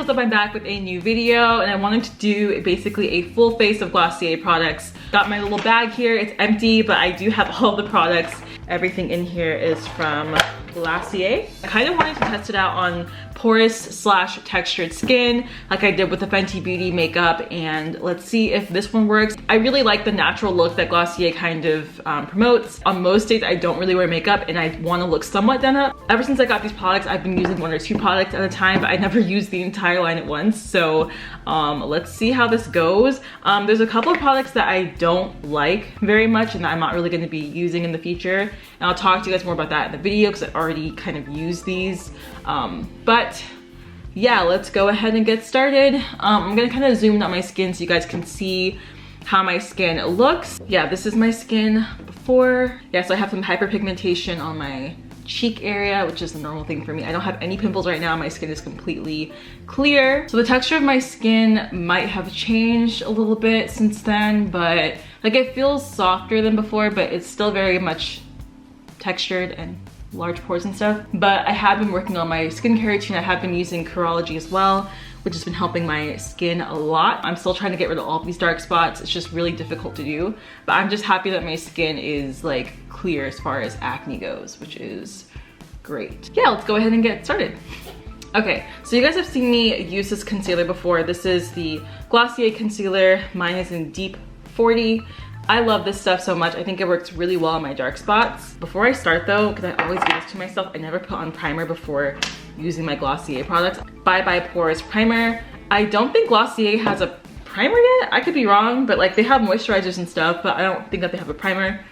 what's up? I'm back with a new video and I wanted to do basically a full face of Glossier products. Got my little bag here, it's empty, but I do have all the products. Everything in here is from Glossier. I kind of wanted to test it out on porous / textured skin like I did with the Fenty Beauty makeup, and let's see if this one works. I really like the natural look that Glossier kind of promotes. On most days I don't really wear makeup and I want to look somewhat done up. Ever since I got these products I've been using 1 or 2 products at a time, but I never use the entire line at once. So let's see how this goes. There's a couple of products that I don't like very much and that I'm not really going to be using in the future, and I'll talk to you guys more about that in the video because I already kind of used these. But yeah, let's go ahead and get started. I'm gonna kind of zoom in on my skin so you guys can see how my skin looks. Yeah, this is my skin before. Yeah, so I have some hyperpigmentation on my cheek area, which is the normal thing for me. I don't have any pimples right now. My skin is completely clear. So the texture of my skin might have changed a little bit since then, but like it feels softer than before, but it's still very much textured and large pores and stuff. But I have been working on my skincare routine. I have been using Curology as well, which has been helping my skin a lot. I'm still trying to get rid of all of these dark spots. It's just really difficult to do, but I'm just happy that my skin is like clear as far as acne goes, which is great. Yeah, let's go ahead and get started. Okay, so you guys have seen me use this concealer before. This is the Glossier concealer. Mine is in Deep 40. I love this stuff so much. I think it works really well on my dark spots. Before I start though, because I always do this to myself, I never put on primer before using my Glossier products. Bye Bye Porous Primer. I don't think Glossier has a primer yet. I could be wrong, but like they have moisturizers and stuff, but I don't think that they have a primer.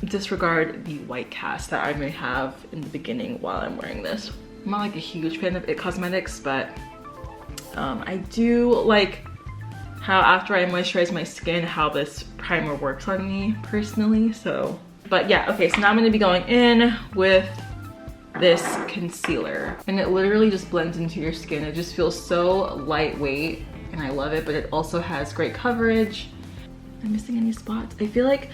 Disregard the white cast that I may have in the beginning while I'm wearing this. I'm not like a huge fan of IT Cosmetics, but I do like how after I moisturize my skin, how this primer works on me personally. So, but yeah, okay, so now I'm gonna be going in with this concealer, and it literally just blends into your skin. It just feels so lightweight and I love it, but it also has great coverage. Am I missing any spots? I feel like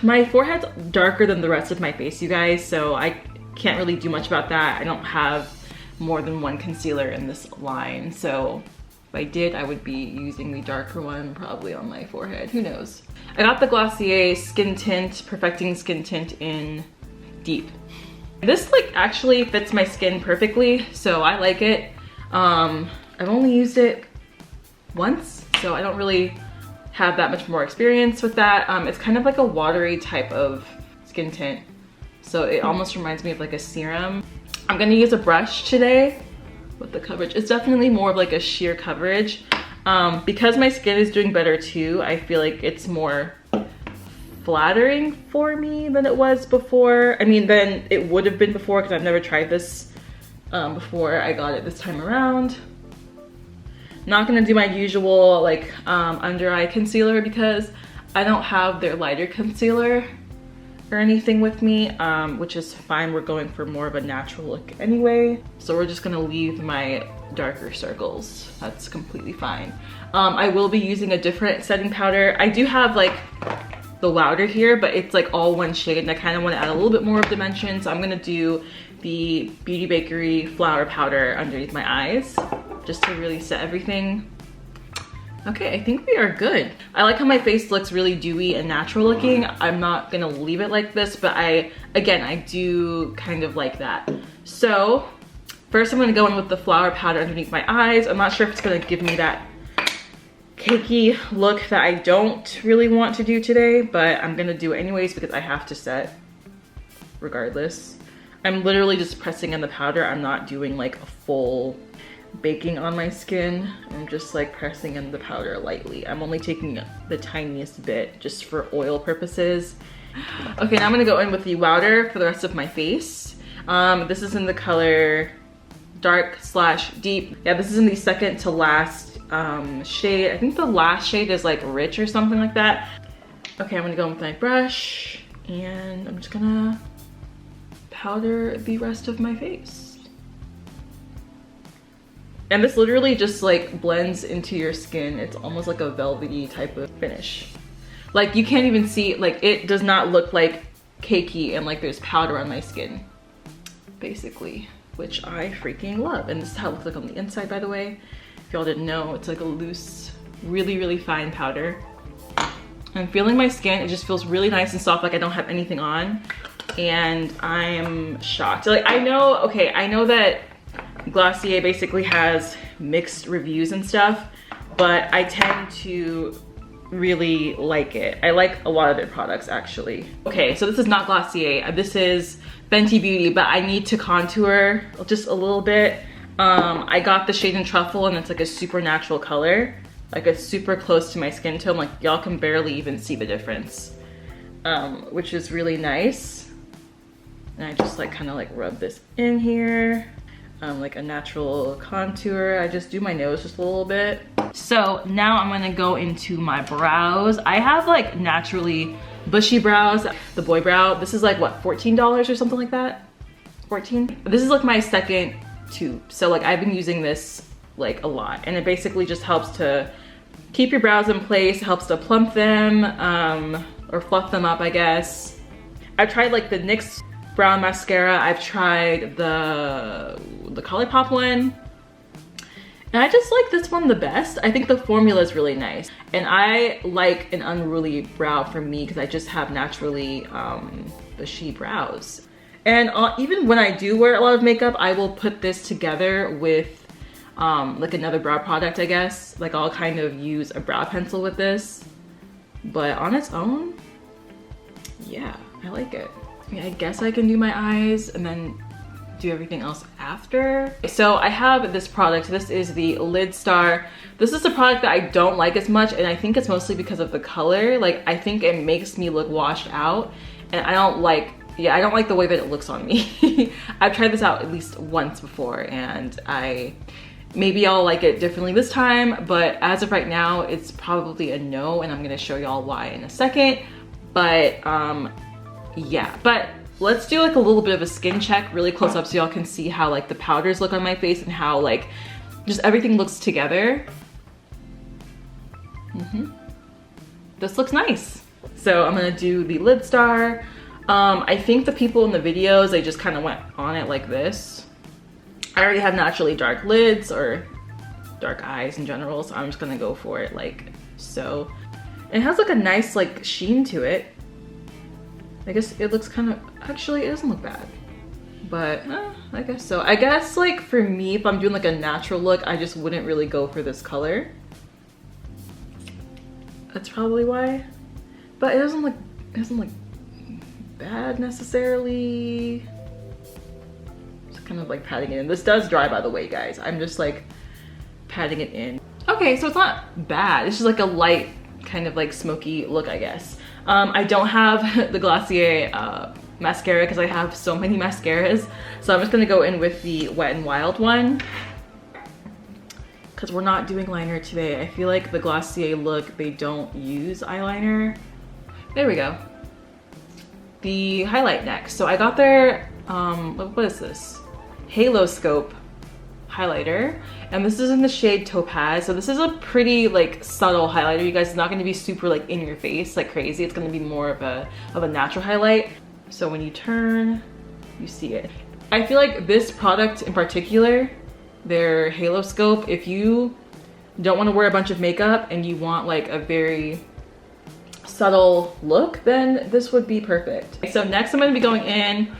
my forehead's darker than the rest of my face, you guys, so I can't really do much about that. I don't have more than one concealer in this line, so if I did, I would be using the darker one probably on my forehead. Who knows? I got the Glossier Skin Tint, Perfecting Skin Tint in Deep. This like actually fits my skin perfectly, so I like it. I've only used it once, so I don't really have that much more experience with that. It's kind of like a watery type of skin tint, so it almost reminds me of like a serum. I'm gonna use a brush today with the coverage. It's definitely more of like a sheer coverage. Because my skin is doing better too, I feel like it's more flattering for me than it was before. I mean, than it would have been before, because I've never tried this before I got it this time around. Not gonna do my usual like under eye concealer because I don't have their lighter concealer or anything with me, which is fine. We're going for more of a natural look anyway, so we're just gonna leave my darker circles. That's completely fine. I will be using a different setting powder. I do have like the Louder here, but it's like all one shade and I kind of want to add a little bit more of dimension, so I'm gonna do the Beauty Bakery flower powder underneath my eyes just to really set everything. Okay, I think we are good. I like how my face looks really dewy and natural looking. I'm not gonna leave it like this, but I do kind of like that. So first I'm gonna go in with the flower powder underneath my eyes. I'm not sure if it's gonna give me that cakey look that I don't really want to do today, but I'm gonna do it anyways because I have to set regardless. I'm literally just pressing in the powder. I'm not doing like a full baking on my skin. I'm just like pressing in the powder lightly. I'm only taking the tiniest bit just for oil purposes. Okay, now I'm gonna go in with the Louder for the rest of my face. This is in the color dark / deep. Yeah, this is in the second to last shade. I think the last shade is like rich or something like that. Okay, I'm gonna go in with my brush and I'm just gonna powder the rest of my face. And this literally just like blends into your skin. It's almost like a velvety type of finish. Like you can't even see, like it does not look like cakey and like there's powder on my skin, basically, which I freaking love. And this is how it looks like on the inside, by the way. If y'all didn't know, it's like a loose, really, really fine powder. I'm feeling my skin, it just feels really nice and soft, like I don't have anything on. And I'm shocked. Like I know that Glossier basically has mixed reviews and stuff, but I tend to really like it. I like a lot of their products actually. Okay, so this is not Glossier, this is Fenty Beauty, but I need to contour just a little bit. I got the shade in Truffle and it's like a super natural color. Like it's super close to my skin tone, like y'all can barely even see the difference, which is really nice. And I just like kind of like rub this in here. Like a natural contour. I just do my nose just a little bit. So now I'm gonna go into my brows. I have like naturally bushy brows, the boy brow. This is like what, $14 or something like that? 14? This is like my second tube. So like I've been using this like a lot, and it basically just helps to keep your brows in place, helps to plump them, or fluff them up, I guess. I've tried like the NYX brown mascara. I've tried the ColourPop one, and I just like this one the best. I think the formula is really nice, and I like an unruly brow for me because I just have naturally bushy brows. And even when I do wear a lot of makeup, I will put this together with like another brow product, I guess. Like I'll kind of use a brow pencil with this, but on its own, yeah, I like it. I guess I can do my eyes and then do everything else after. So I have this product. This is the Lid Star. This is a product that I don't like as much, and I think it's mostly because of the color. Like I think it makes me look washed out, and I don't like the way that it looks on me. I've tried this out at least once before, and maybe I'll like it differently this time, but as of right now, it's probably a no, and I'm gonna show y'all why in a second. But yeah, but let's do like a little bit of a skin check really close up so y'all can see how like the powders look on my face and how like just everything looks together. This looks nice. So I'm gonna do the Lid Star. I think the people in the videos, they just kind of went on it like this. I already have naturally dark lids or dark eyes in general, so I'm just gonna go for it like so. It has like a nice like sheen to it. I guess it looks kind of, actually it doesn't look bad, but I guess so. I guess like for me, if I'm doing like a natural look, I just wouldn't really go for this color. That's probably why, but it doesn't look bad necessarily. Just kind of like patting it in. This does dry, by the way, guys. I'm just like patting it in. Okay, so it's not bad. It's just like a light kind of like smoky look, I guess. I don't have the Glossier mascara because I have so many mascaras. So I'm just gonna go in with the Wet n Wild one because we're not doing liner today. I feel like the Glossier look, they don't use eyeliner. There we go. The highlight next. So I got their, what is this? Halo Scope highlighter, and this is in the shade Topaz. So this is a pretty like subtle highlighter, you guys. It's not going to be super like in your face like crazy. It's going to be more of a natural highlight. So when you turn, you see it. I feel like this product in particular, their Halo Scope, if you don't want to wear a bunch of makeup and you want like a very subtle look, then this would be perfect. So next I'm going to be going in.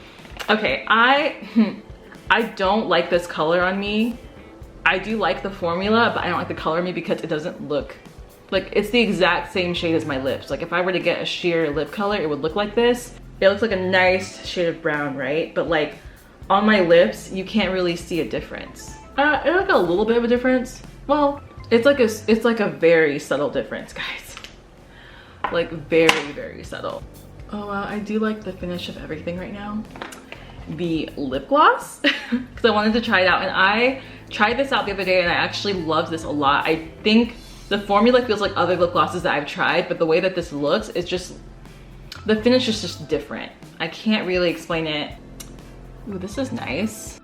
Okay, I don't like this color on me. I do like the formula, but I don't like the color on me because it doesn't look like it's the exact same shade as my lips. Like if I were to get a sheer lip color, it would look like this. It looks like a nice shade of brown, right? But like on my lips, you can't really see a difference. It's like a little bit of a difference. Well, it's like a very subtle difference, guys. Like very, very subtle. Oh wow, I do like the finish of everything right now. The lip gloss, because I wanted to try it out, and I tried this out the other day and I actually love this a lot. I think the formula feels like other lip glosses that I've tried, but the way that this looks, it's just, the finish is just different. I can't really explain it. Ooh, this is nice.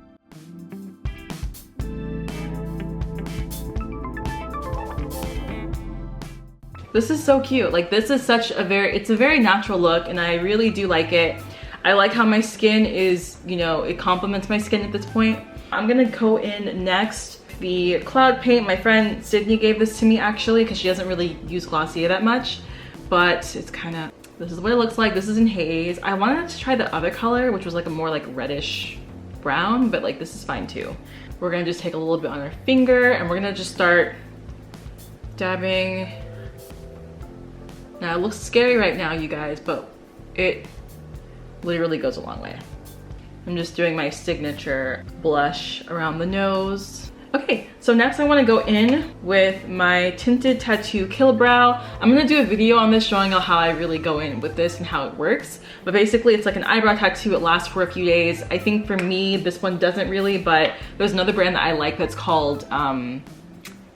This is so cute. Like this is such a it's a very natural look, and I really do like it. I like how my skin is, you know, it complements my skin at this point. I'm gonna go in next the cloud paint. My friend Sydney gave this to me actually because she doesn't really use Glossier that much, but it's kind of, this is what it looks like. This is in Haze. I wanted to try the other color, which was like a more like reddish brown, but like this is fine too. We're gonna just take a little bit on our finger and we're gonna just start dabbing. Now it looks scary right now, you guys, but it literally goes a long way. I'm just doing my signature blush around the nose. Okay, so next I want to go in with my Tinted Tattoo Kill Brow. I'm going to do a video on this showing you how I really go in with this and how it works. But basically it's like an eyebrow tattoo. It lasts for a few days. I think for me, this one doesn't really, but there's another brand that I like that's called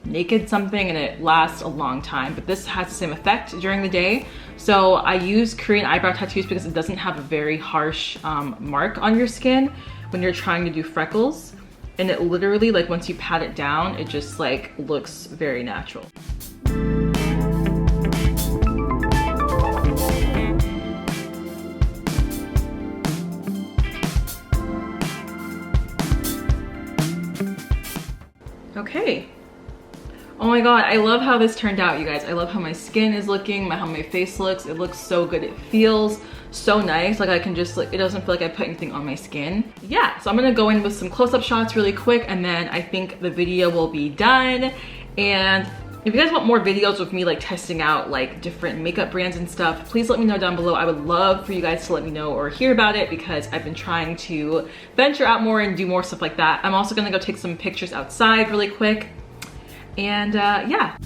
Naked something, and it lasts a long time, but this has the same effect during the day. So I use Korean eyebrow tattoos because it doesn't have a very harsh mark on your skin when you're trying to do freckles. And it literally, like once you pat it down, it just like looks very natural. Okay. Oh my god, I love how this turned out, you guys. I love how my skin is looking, how my face looks. It looks so good. It feels so nice. Like I can just, like, it doesn't feel like I put anything on my skin. Yeah, so I'm gonna go in with some close-up shots really quick, and then I think the video will be done. And if you guys want more videos with me like testing out like different makeup brands and stuff, please let me know down below. I would love for you guys to let me know or hear about it because I've been trying to venture out more and do more stuff like that. I'm also gonna go take some pictures outside really quick. And yeah.